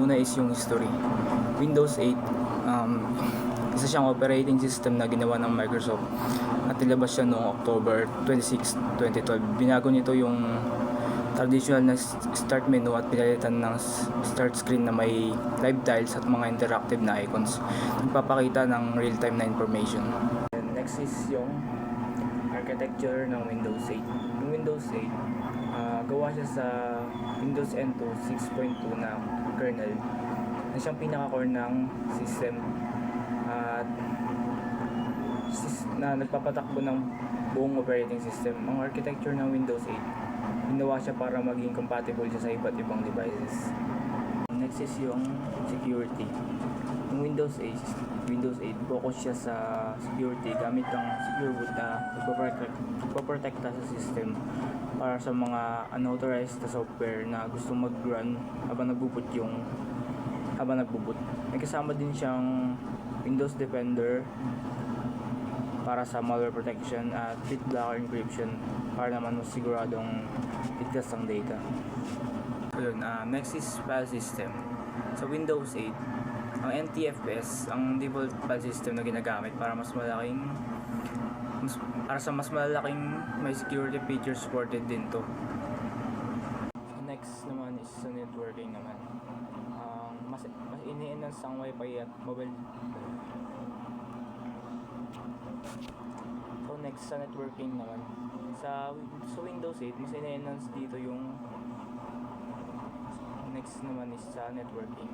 Una is yung history. Windows 8, isa siyang operating system na ginawa ng Microsoft at nilabas siya noong October 26, 2012. Binago nito yung traditional na start menu at pinalitan ng start screen na may live tiles at mga interactive na icons. Nagpapakita ng real-time na information. And next is yung architecture ng Windows 8. Yung Windows 8, gawa siya sa Windows NT 6.2 na kernel na siyang pinaka-core ng system at na nagpapatakbo ng buong operating system. Ang architecture ng Windows 8, ginawa siya para maging compatible siya sa iba't ibang devices. Next is yung security. Yung Windows 8 focus siya sa security gamit ang secure boot na nagpoprotekta sa system para sa mga unauthorized na software na gusto mag-run habang nagbubut. May kasama din siyang Windows Defender para sa malware protection at BitBlocker encryption para naman siguradong ligtas ang data. Ayun, next is file system. Sa Windows 8, ang NTFS ang default file system na ginagamit para mas malaking may security features supported din to. Next naman is sa networking naman. Mas ini-enhance ang Wi-Fi at mobile. So next sa networking naman. Sa Windows 8, mas ini-enhance dito yung next naman is sa networking.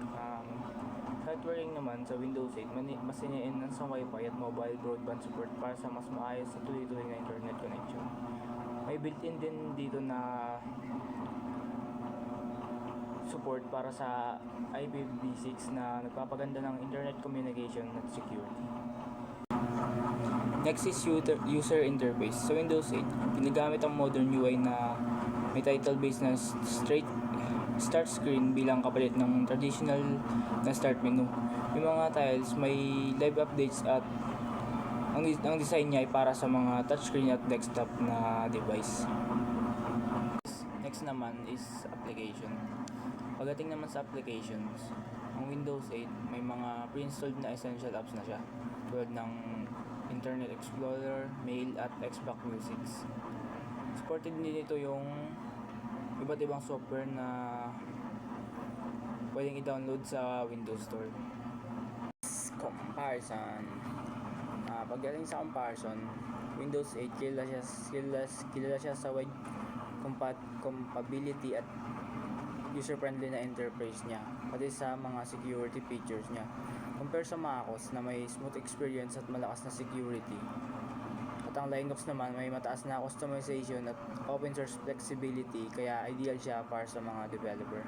Sa networking naman sa Windows 8, mas ini-enhance ang Wi-Fi at mobile broadband support para sa mas maayos at tuloy-tuloy na internet connection. May built-in din dito na support para sa IPv6 na nagpapaganda ng internet communication at security. Next is user interface. Sa Windows 8, ginagamit ang modern UI na may title-based na straight start screen bilang kapalit ng traditional na start menu. Yung mga tiles may live updates at ang design niya ay para sa mga touchscreen at desktop na device. Next naman is application. Pagdating naman sa applications, ang Windows 8 may mga pre-installed na essential apps na siya tulad ng Internet Explorer, Mail at Xbox Music. Supported din ito yung iba't ibang software na pwedeng i-download sa Windows Store. Comparison. Pagdating sa comparison, Windows 8 kilala siya sa wide compatibility at user-friendly na interface niya, pati sa mga security features niya. Compare sa MacOS na may smooth experience at malakas na security. At ang Linux naman may mataas na customization at open source flexibility, kaya ideal siya para sa mga developer.